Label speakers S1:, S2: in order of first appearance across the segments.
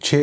S1: 6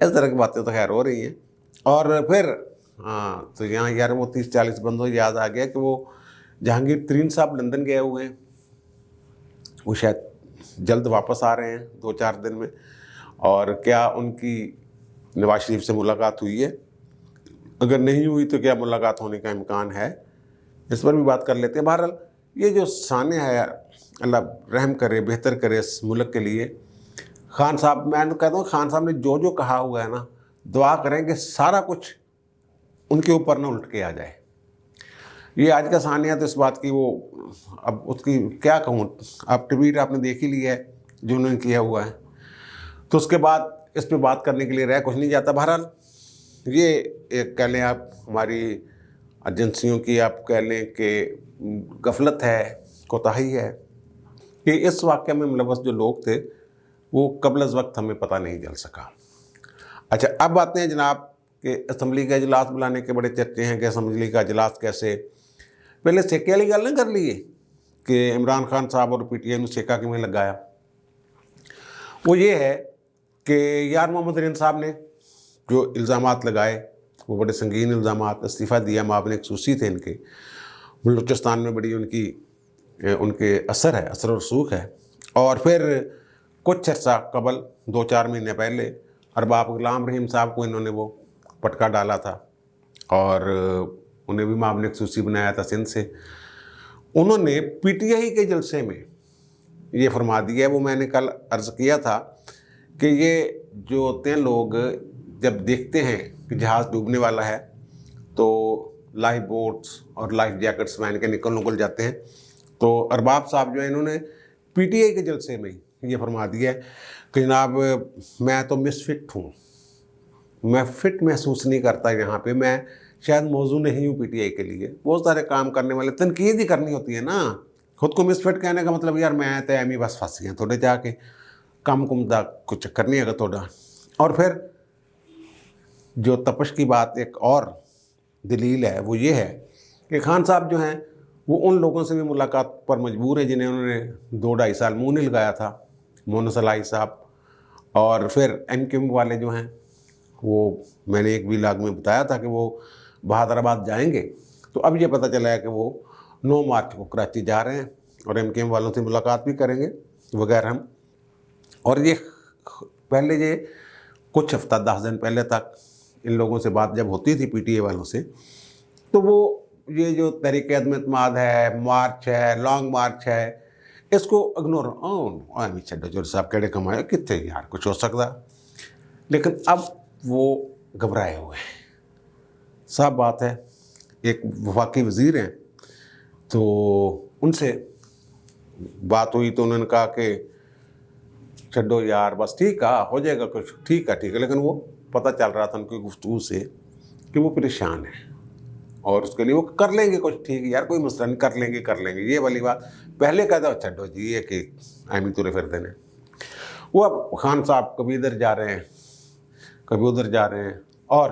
S1: اس طرح کی باتیں تو خیر ہو رہی ہیں۔ اور پھر ہاں تو یہاں یار وہ 30-40 بندوں یاد آ گیا کہ وہ جہانگیر ترین صاحب لندن گئے ہوئے ہیں، وہ شاید جلد واپس آ رہے ہیں 2-4 دن میں، اور کیا ان کی نواز شریف سے ملاقات ہوئی ہے؟ اگر نہیں ہوئی تو کیا ملاقات ہونے کا امکان ہے؟ اس پر بھی بات کر لیتے ہیں۔ بہرحال یہ جو سانحہ ہے، اللہ رحم کرے، بہتر کرے اس ملک کے لیے۔ خان صاحب، میں کہتا ہوں خان صاحب نے جو کہا ہوا ہے نا، دعا کریں کہ سارا کچھ ان کے اوپر نہ الٹ کے آ جائے۔ یہ آج کا سانحہ تو اس بات کی، وہ اب اس کی کیا کہوں، اب ٹویٹ آپ نے دیکھ ہی لیا ہے جو انہوں نے کیا ہوا ہے، تو اس کے بعد اس پہ بات کرنے کے لیے رہ کچھ نہیں جاتا۔ بہرحال یہ ایک کہہ لیں آپ ہماری ایجنسیوں کی، آپ کہہ لیں کہ غفلت ہے، کوتاہی ہے کہ اس واقعہ میں ملوث جو لوگ تھے وہ قبل از وقت ہمیں پتہ نہیں چل سکا۔ اچھا، اب آتے ہیں جناب کہ اسمبلی کا اجلاس بلانے کے بڑے چرچے ہیں کہ اسمبلی کا اجلاس کیسے، پہلے سیکے والی گل نہ کر لیے کہ عمران خان صاحب اور پی ٹی آئی نے سیکا کیوں لگایا۔ وہ یہ ہے کہ یار محمد رین صاحب نے جو الزامات لگائے وہ بڑے سنگین الزامات، استعفیٰ دیا، معاون خصوصی تھے ان کے، بلوچستان میں بڑی ان کے اثر ہے، اثر و رسوخ ہے۔ اور پھر کچھ عرصہ قبل 2-4 مہینے پہلے ارباب غلام رحیم صاحب کو انہوں نے وہ پٹکا ڈالا تھا اور انہیں بھی معاون خصوصی بنایا تھا سندھ سے۔ انہوں نے پی ٹی آئی کے جلسے میں یہ فرما دیا ہے، وہ میں نے کل عرض کیا تھا کہ یہ جو ہوتے ہیں لوگ جب دیکھتے ہیں کہ جہاز ڈوبنے والا ہے تو لائف بوٹس اور لائف جیکٹس پہن کے نکل جاتے ہیں، تو ارباب صاحب جو ہے انہوں نے پی ٹی آئی کے جلسے میں یہ فرما دیا ہے کہ جناب میں تو مس فٹ ہوں، میں فٹ محسوس نہیں کرتا یہاں پہ، میں شاید موضوع نہیں ہوں پی ٹی آئی کے لیے۔ بہت سارے کام کرنے والے تنقید ہی کرنی ہوتی ہے نا، خود کو مس فٹ کہنے کا مطلب یار میں تو ایمی بس پھنس گیا تھوڑے جا کے کم دا کچھ چکر نہیں ہے تھوڑا۔ اور پھر جو تپش کی بات ایک اور دلیل ہے وہ یہ ہے کہ خان صاحب جو ہیں وہ ان لوگوں سے بھی ملاقات پر مجبور ہیں جنہیں انہوں نے 2-2.5 سال منہ نہیں لگایا تھا، مونس الہی صاحب، اور پھر ایم کیو ایم والے جو ہیں وہ میں نے ایک ویلاگ میں بتایا تھا کہ وہ بہادر آباد جائیں گے، تو اب یہ پتہ چلا ہے کہ وہ 9 مارچ کو کراچی جا رہے ہیں اور ایم کیو ایم والوں سے ملاقات بھی کریں گے وغیرہ۔ اور یہ پہلے یہ کچھ ہفتہ 10 دن پہلے تک ان لوگوں سے بات جب ہوتی تھی پی ٹی اے والوں سے، تو وہ یہ جو تحریک عدم اعتماد ہے، مارچ ہے، لانگ مارچ ہے، اس کو اگنور چھڈو جو صاحب کہڑے کمائے کتنے یار کچھ ہو سکتا، لیکن اب وہ گھبرائے ہوئے ہیں۔ صاحب بات ہے ایک وفاقی وزیر ہیں، تو ان سے بات ہوئی تو انہوں نے کہا کہ چھڈو یار بس ٹھیک ہے ہو جائے گا کچھ، ٹھیک ہے، لیکن وہ پتہ چل رہا تھا ان کی گفتگو سے کہ وہ پریشان ہیں اور اس کے لیے وہ کر لیں گے کچھ، ٹھیک ہے یار کوئی مسئلہ نہیں، کر لیں گے یہ والی بات پہلے کہتا ہے چھڈو جی یہ کہ ایمی تورے پھرتے ہیں۔ وہ اب خان صاحب کبھی ادھر جا رہے ہیں کبھی ادھر جا رہے ہیں، اور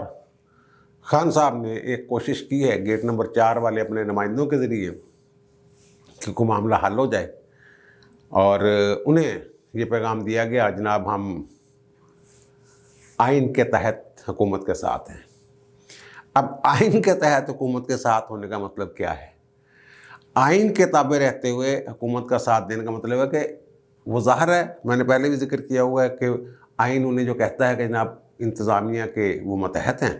S1: خان صاحب نے ایک کوشش کی ہے گیٹ نمبر 4 والے اپنے نمائندوں کے ذریعے کہ کوئی معاملہ حل ہو جائے، اور انہیں یہ پیغام دیا گیا جناب ہم آئین کے تحت حکومت کے ساتھ ہیں۔ اب آئین کے تحت حکومت کے ساتھ ہونے کا مطلب کیا ہے؟ آئین کے تابع رہتے ہوئے حکومت کا ساتھ دینے کا مطلب ہے کہ وہ ظاہر ہے، میں نے پہلے بھی ذکر کیا ہوا ہے کہ آئین انہیں جو کہتا ہے کہ جناب انتظامیہ کے وہ ماتحت ہیں،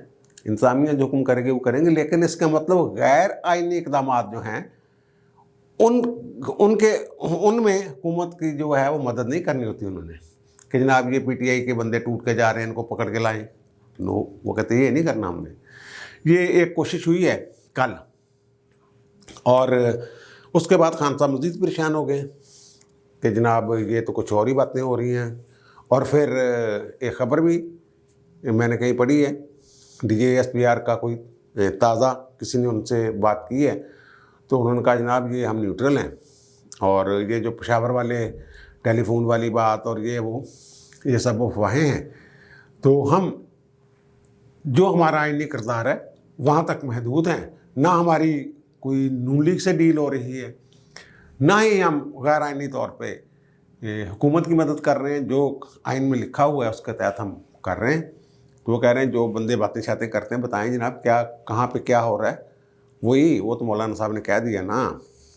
S1: انتظامیہ جو حکم کرے گے وہ کریں گے، لیکن اس کا مطلب غیر آئینی اقدامات جو ہیں ان میں حکومت کی جو ہے وہ مدد نہیں کرنی ہوتی انہوں نے کہ جناب یہ پی ٹی آئی کے بندے ٹوٹ کے جا رہے ہیں ان کو پکڑ کے لائیں، نو، وہ کہتے ہیں یہ نہیں کرنا ہم نے۔ یہ ایک کوشش ہوئی ہے کل، اور اس کے بعد خان صاحب مزید پریشان ہو گئے کہ جناب یہ تو کچھ اور ہی باتیں ہو رہی ہیں۔ اور پھر ایک خبر بھی میں نے کہیں پڑھی ہے، D J S P R کا کوئی تازہ کسی نے ان سے بات کی ہے تو انہوں نے کہا جناب یہ ہم نیوٹرل ہیں، اور یہ جو پشاور والے ٹیلی فون والی بات اور یہ سب افواہیں ہیں، تو ہم جو ہمارا آئینی کردار ہے وہاں تک محدود ہیں، نہ ہماری کوئی نون لیگ سے ڈیل ہو رہی ہے، نہ ہی ہم غیر آئینی طور پہ حکومت کی مدد کر رہے ہیں، جو آئین میں لکھا ہوا ہے اس کے تحت ہم کر رہے ہیں۔ تو وہ کہہ رہے ہیں جو بندے باتیں شاتیں کرتے ہیں بتائیں جناب کیا کہاں پہ کیا ہو رہا ہے. وہ تو مولانا صاحب نے کہہ دیا نا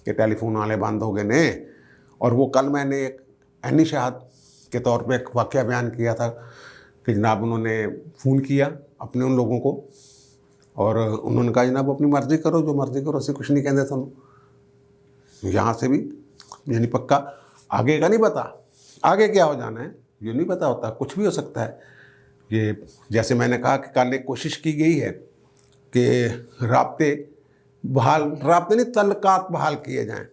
S1: کہ ٹیلی فون والے بند ہو گئے نے. اور وہ کل میں نے ایک عینی شاہد کے طور پہ ایک واقعہ بیان کیا تھا کہ جناب انہوں نے فون کیا اپنے ان لوگوں کو اور انہوں نے کہا جناب اپنی مرضی کرو جو مرضی کرو اسے کچھ نہیں کہتے تھا. یہاں سے بھی یعنی پکا آگے کا نہیں پتا, آگے کیا ہو جانا ہے یہ نہیں پتا ہوتا, کچھ بھی ہو سکتا ہے. یہ جیسے میں نے کہا کہ کل ایک کوشش کی گئی ہے کہ رابطے نہیں تعلقات بحال کیے جائیں.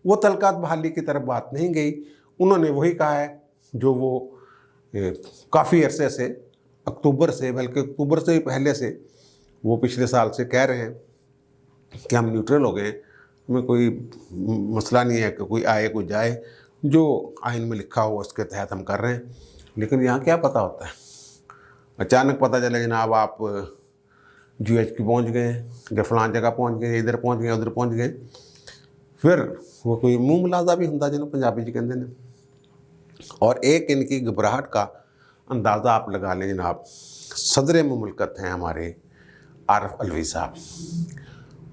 S1: وہ تعلقات بحالی کی طرف بات نہیں گئی. انہوں نے وہی کہا ہے جو وہ کافی عرصے سے اکتوبر سے, بلکہ اکتوبر سے ہی پہلے سے وہ پچھلے سال سے کہہ رہے ہیں کہ ہم نیوٹرل ہو گئے ہیں, ہمیں کوئی مسئلہ نہیں ہے کہ کوئی آئے کوئی جائے, جو آئین میں لکھا ہوا اس کے تحت ہم کر رہے ہیں. لیکن یہاں کیا پتہ ہوتا ہے, اچانک پتہ چلے جناب آپ جی ایچ کی پہنچ گئے یا فلان جگہ پہنچ گئے, ادھر پہنچ گئے ادھر پہنچ گئے. پھر وہ کوئی منہ ملازہ بھی ہوں جنہوں پنجابی جی کہتے ہیں. اور ایک ان کی گھبراہٹ کا اندازہ آپ لگا لیں جناب, صدر مملکت ہیں ہمارے عارف علوی صاحب,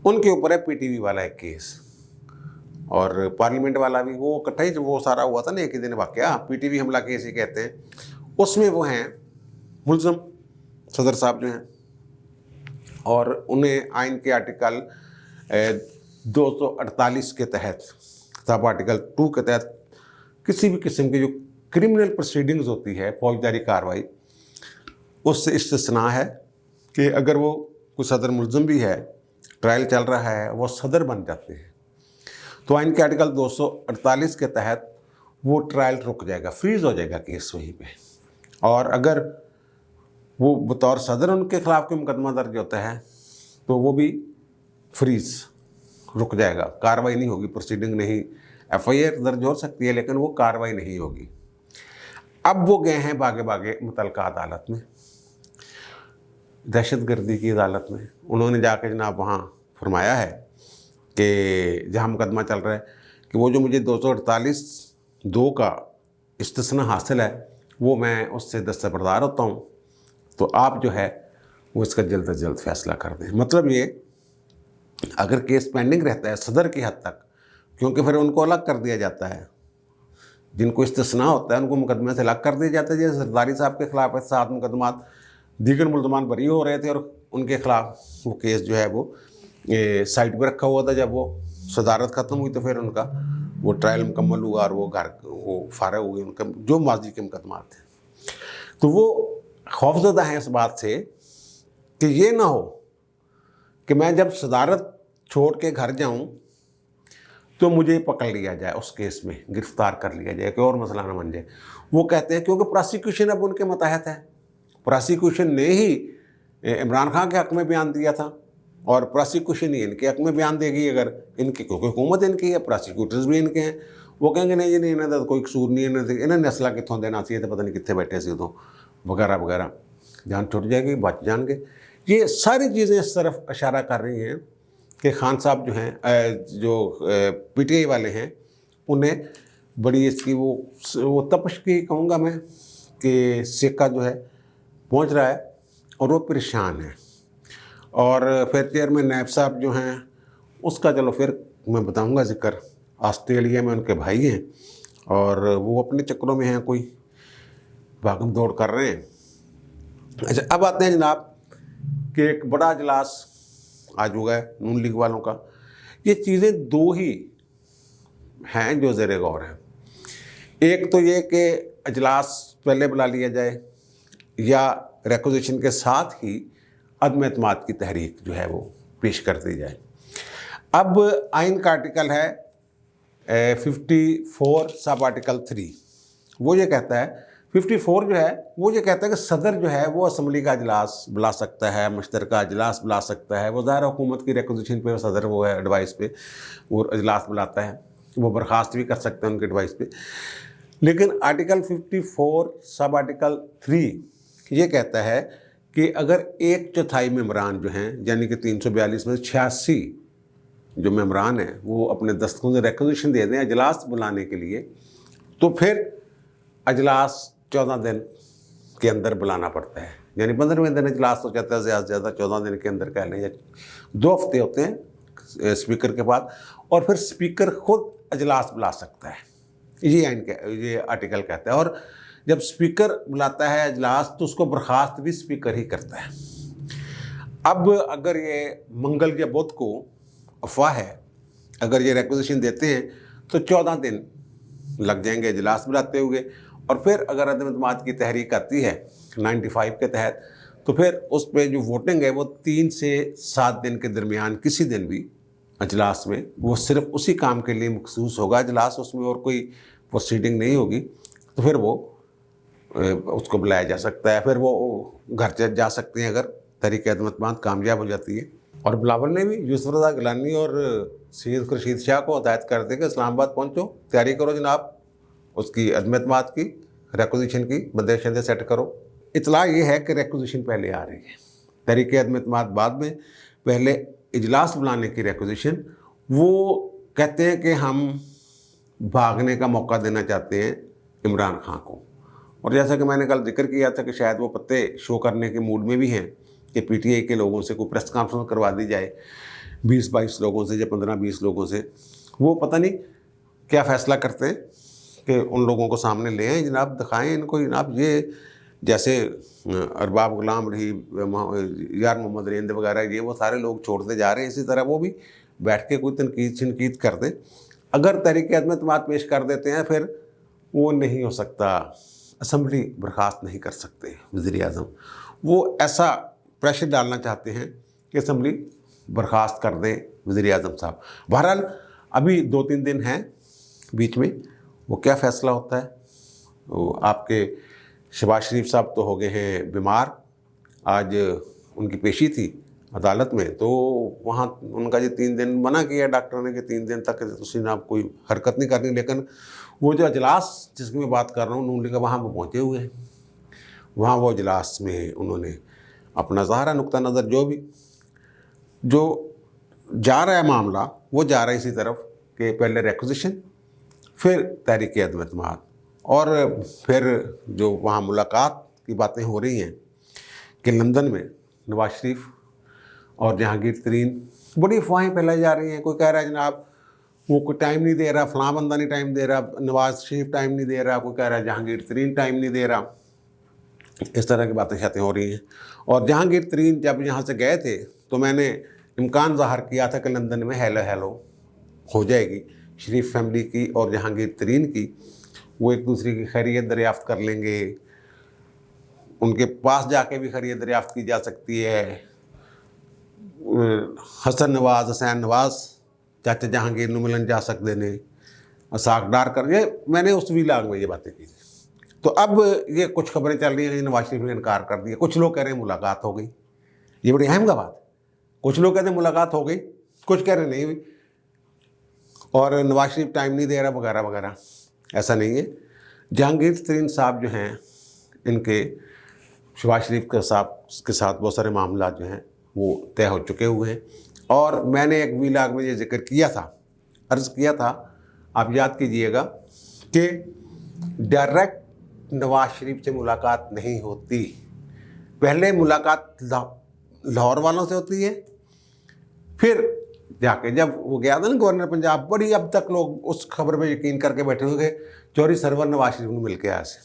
S1: ان کے اوپر ہے پی ٹی وی والا ایک کیس اور پارلیمنٹ والا بھی, وہ اکٹھا ہی وہ سارا ہوا تھا نا ایک ہی دن واقعہ, پی ٹی وی حملہ کیس ہی کہتے ہیں. اس میں وہ ہیں ملزم صدر صاحب جو ہیں, اور انہیں آئین کے آرٹیکل 248 کے تحت سب آرٹیکل 2 کے تحت کسی بھی قسم کی جو کرمنل پروسیڈنگز ہوتی ہے فوجداری کارروائی, اس سے استثناء ہے کہ اگر وہ کوئی صدر ملزم بھی ہے, ٹرائل چل رہا ہے, وہ صدر بن جاتے ہیں تو آئین کے آرٹیکل 248 کے تحت وہ ٹرائل رک جائے گا, فریز ہو جائے گا کیس وہیں پہ. اور اگر وہ بطور صدر ان کے خلاف کوئی مقدمہ درج ہوتا ہے تو وہ بھی فریز رک جائے گا, کارروائی نہیں ہوگی, پروسیڈنگ نہیں, ایف آئی آر درج ہو سکتی ہے لیکن وہ کارروائی نہیں ہوگی. اب وہ گئے ہیں باغے متعلقہ عدالت میں, دہشت گردی کی عدالت میں. انہوں نے جا کے جناب وہاں فرمایا ہے کہ جہاں مقدمہ چل رہا ہے کہ وہ جو مجھے 248(2) کا استثناء حاصل ہے وہ میں اس سے دستبردار ہوتا ہوں, تو آپ جو ہے وہ اس کا جلد از جلد فیصلہ کر دیں. مطلب یہ اگر کیس پینڈنگ رہتا ہے صدر کی حد تک, کیونکہ پھر ان کو الگ کر دیا جاتا ہے, جن کو استثناء ہوتا ہے ان کو مقدمے سے الگ کر دیا جاتا ہے. جیسے زرداری صاحب کے خلاف 7 مقدمات, دیگر ملزمان بری ہو رہے تھے اور ان کے خلاف وہ کیس جو ہے وہ سائٹ پہ رکھا ہوا تھا. جب وہ صدارت ختم ہوئی تو پھر ان کا وہ ٹرائل مکمل ہوا اور وہ فارغ ہوئے, ان کا جو ماضی کے مقدمات تھے. تو وہ خوفزدہ ہیں اس بات سے کہ یہ نہ ہو کہ میں جب صدارت چھوڑ کے گھر جاؤں تو مجھے پکڑ لیا جائے, اس کیس میں گرفتار کر لیا جائے, کوئی اور مسئلہ نہ بن جائے. وہ کہتے ہیں کیونکہ پراسیکیوشن اب ان کے متحد ہے, پراسیکیوشن نے ہی عمران خان کے حق میں بیان دیا تھا اور پراسیکیوشن ہی ان کے حق میں بیان دے گی اگر ان کی, کیونکہ حکومت ان کی ہے, پراسیکیوٹرز بھی ان کے ہیں. وہ کہیں گے نہیں جی نہیں, انہیں تو کوئی قصور نہیں ہے, انہیں اسلحہ کتوں دینا چاہیے تھا, پتہ نہیں کتنے بیٹھے سی ادوں وغیرہ وغیرہ, جان چھوٹ جائے گی بچ جان گے. یہ ساری چیزیں اس طرف اشارہ کر رہی ہیں کہ خان صاحب جو ہیں جو پی ٹی آئی والے ہیں انہیں بڑی اس کی وہ تپش کی کہوں گا میں کہ سکہ جو ہے پہنچ رہا ہے اور وہ پریشان ہے. اور پھر چیئرمین نیب صاحب جو ہیں اس کا چلو پھر میں بتاؤں گا ذکر, آسٹریلیا میں ان کے بھائی ہیں اور وہ اپنے چکروں میں ہیں, کوئی بھاگم دوڑ کر رہے ہیں. اچھا اب آتے ہیں جناب کہ ایک بڑا اجلاس آج ہوا ہے نون لیگ والوں کا. یہ چیزیں 2 ہی ہیں جو زیر غور ہیں. ایک تو یہ کہ اجلاس پہلے بلا لیا جائے یا ریکوزیشن کے ساتھ ہی عدم اعتماد کی تحریک جو ہے وہ پیش کر دی جائے. اب آئین کا آرٹیکل ہے 54 سب آرٹیکل 3, وہ یہ کہتا ہے 54 جو ہے وہ یہ کہتا ہے کہ صدر جو ہے وہ اسمبلی کا اجلاس بلا سکتا ہے, مشترکہ اجلاس بلا سکتا ہے. وہ ظاہر حکومت کی ریکوزیشن پہ صدر وہ ہے ایڈوائس پہ وہ اجلاس بلاتا ہے, وہ برخاست بھی کر سکتے ہیں ان کے ایڈوائس پہ. لیکن آرٹیکل 54 سب آرٹیکل 3 یہ کہتا ہے کہ اگر 1/4 ممبران جو ہیں یعنی کہ 342 میں 86 جو ممبران ہیں وہ اپنے دستخطوں سے ریکوزیشن دے دیں اجلاس بلانے کے لیے, تو پھر اجلاس 14 دن کے اندر بلانا پڑتا ہے. یعنی 15ویں دن اجلاس ہو جاتا ہے، زیادہ سے زیادہ 14 دن کے اندر کہہ لیں، یا 2 ہفتے ہوتے ہیں اسپیکر کے بعد، اور پھر اسپیکر خود اجلاس بلا سکتا ہے، یہ آرٹیکل کہتا ہے۔ اور جب اسپیکر بلاتا ہے اجلاس تو اس کو برخاست بھی اسپیکر ہی کرتا ہے۔ اب اگر یہ منگل یا بدھ کو افواہ ہے، اگر یہ ریکوزیشن دیتے ہیں تو 14 دن لگ جائیں گے اجلاس بلاتے ہوئے، اور پھر اگر عدم اعتماد کی تحریک آتی ہے 95 کے تحت تو پھر اس پہ جو ووٹنگ ہے وہ 3 سے 7 دن کے درمیان کسی دن بھی اجلاس میں، وہ صرف اسی کام کے لیے مخصوص ہوگا اجلاس، اس میں اور کوئی پروسیڈنگ نہیں ہوگی، تو پھر وہ اس کو بلایا جا سکتا ہے، پھر وہ گھر جا سکتے ہیں اگر تحریک عدم اعتماد کامیاب ہو جاتی ہے۔ اور بلاول نے بھی یوسف رضا گیلانی اور سید خورشید شاہ کو ہدایت کر دے کہ اسلام آباد پہنچو، تیاری کرو جناب اس کی عدم اعتماد کی، ریکوزیشن کی بندے شندے سیٹ کرو۔ اطلاع یہ ہے کہ ریکوزیشن پہلے آ رہی ہے، تحریک عدم اعتماد بعد میں، پہلے اجلاس بلانے کی ریکوزیشن۔ وہ کہتے ہیں کہ ہم بھاگنے کا موقع دینا چاہتے ہیں عمران خان کو، اور جیسا کہ میں نے کل ذکر کیا تھا کہ شاید وہ پتے شو کرنے کے موڈ میں بھی ہیں کہ پی ٹی آئی کے لوگوں سے کوئی پریس کانفرنس کروا دی جائے، 20-22 لوگوں سے یا 15-20 لوگوں سے، وہ پتہ نہیں کیا فیصلہ کرتے ہیں کہ ان لوگوں کو سامنے لے آئیں جناب، دکھائیں ان کو جناب، یہ جیسے ارباب غلام رہی، یار محمد ریند وغیرہ، یہ وہ سارے لوگ چھوڑتے جا رہے ہیں، اسی طرح وہ بھی بیٹھ کے کوئی تنقید شنقید کر دیں۔ اگر تحریک عدم اعتماد پیش کر دیتے ہیں پھر وہ نہیں ہو سکتا، اسمبلی برخاست نہیں کر سکتے وزیر اعظم، وہ ایسا پریشر ڈالنا چاہتے ہیں کہ اسمبلی برخاست کر دیں وزیر اعظم صاحب۔ بہرحال ابھی 2-3 دن ہیں بیچ میں، وہ کیا فیصلہ ہوتا ہے۔ وہ آپ کے شہباز شریف صاحب تو ہو گئے ہیں بیمار، آج ان کی پیشی تھی عدالت میں، تو وہاں ان کا 3 دن منع کیا ڈاکٹر نے کہ 3 دن تک کسی نے آپ کوئی حرکت نہیں کرنی، لیکن وہ جو اجلاس جس کی میں بات کر رہا ہوں نون لیگ کا، وہاں وہ پہنچے ہوئے ہیں، وہاں وہ اجلاس میں انہوں نے اپنا ظاہرہ نقطہ نظر جو جا رہا ہے معاملہ، وہ جا رہا ہے اسی طرف کہ پہلے ریکوزیشن، پھر تحریک عدم اعتماد، اور پھر جو وہاں ملاقات کی باتیں ہو رہی ہیں کہ لندن میں نواز شریف اور جہانگیر ترین، بڑی افواہیں پھیلائی جا رہی ہیں، کوئی کہہ رہا ہے جناب وہ کوئی ٹائم نہیں دے رہا، فلاں بندہ نہیں ٹائم دے رہا، نواز شریف ٹائم نہیں دے رہا، کوئی کہہ رہا ہے جہانگیر ترین ٹائم نہیں دے رہا، اس طرح کی باتیں شاتیں ہو رہی ہیں۔ اور جہانگیر ترین جب یہاں سے گئے تھے تو میں نے امکان ظاہر کیا تھا کہ لندن میں ہیلو ہو جائے گی شریف فیملی کی اور جہانگیر ترین کی، وہ ایک دوسرے کی خیریت دریافت کر لیں گے، ان کے پاس جا کے بھی خیریت دریافت کی جا سکتی ہے، حسن نواز حسین نواز چاچا جہانگیر نو ملن جا سکتے ہیں، ساکھدار کر، یہ میں نے اس ویلاگ میں یہ باتیں کی۔ تو اب یہ کچھ خبریں چل رہی ہیں کہ نواز شریف نے انکار کر دیا، کچھ لوگ کہہ رہے ہیں ملاقات ہو گئی، یہ بڑی اہم بات ہے، کچھ لوگ کہتے ہیں ملاقات ہو گئی، کچھ کہہ رہے نہیں ہوئی، اور نواز شریف ٹائم نہیں دے رہا وغیرہ وغیرہ، ایسا نہیں ہے۔ جہانگیر ترین صاحب جو ہیں، ان کے شہباز شریف کے ساتھ بہت سارے معاملات جو ہیں وہ طے ہو چکے ہوئے ہیں، اور میں نے ایک ویلاگ میں یہ ذکر کیا تھا، عرض کیا تھا، آپ یاد کیجئے گا کہ ڈائریکٹ نواز شریف سے ملاقات نہیں ہوتی، پہلے ملاقات لاہور والوں سے ہوتی ہے، پھر جا کے جب وہ گیا تھا نا گورنر پنجاب، بڑی اب تک لوگ اس خبر پہ یقین کر کے بیٹھے ہوئے کہ چوری سرور نواز شریف نے مل کے آیا سے،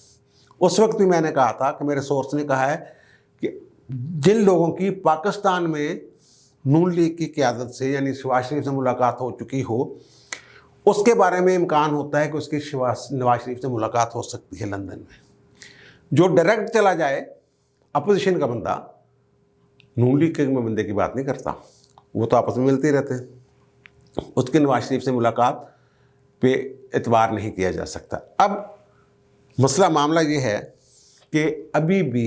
S1: اس وقت بھی میں نے کہا تھا کہ میرے سورس نے کہا ہے کہ جن لوگوں کی پاکستان میں نون لیگ کی قیادت سے یعنی شہباز شریف سے ملاقات ہو چکی ہو، اس کے بارے میں امکان ہوتا ہے کہ اس کی نواز شریف سے ملاقات ہو سکتی ہے لندن میں۔ جو ڈائریکٹ چلا جائے اپوزیشن کا بندہ، نون لیگ کے بندے کی بات نہیں کرتا، وہ تو آپس میں ملتے رہتے ہیں، اس کے نواز شریف سے ملاقات پہ اعتبار نہیں کیا جا سکتا۔ اب مسئلہ معاملہ یہ ہے کہ ابھی بھی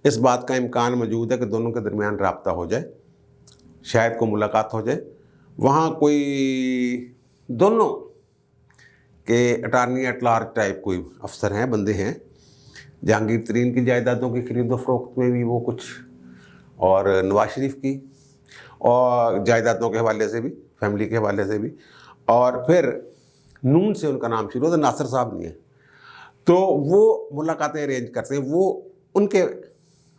S1: اس بات کا امکان موجود ہے کہ دونوں کے درمیان رابطہ ہو جائے، شاید کو ملاقات ہو جائے، وہاں کوئی دونوں کے اٹارنی ایٹ لارج ٹائپ کوئی افسر ہیں، بندے ہیں، جہانگیر ترین کی جائیدادوں کی خرید و فروخت میں بھی وہ کچھ، اور نواز شریف کی اور جائیدادوں کے حوالے سے بھی، فیملی کے حوالے سے بھی، اور پھر نون سے ان کا نام شروع ہوتا ہے، ناصر صاحب نہیں ہے، تو وہ ملاقاتیں ارینج کرتے ہیں، وہ ان کے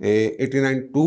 S1: 89(2)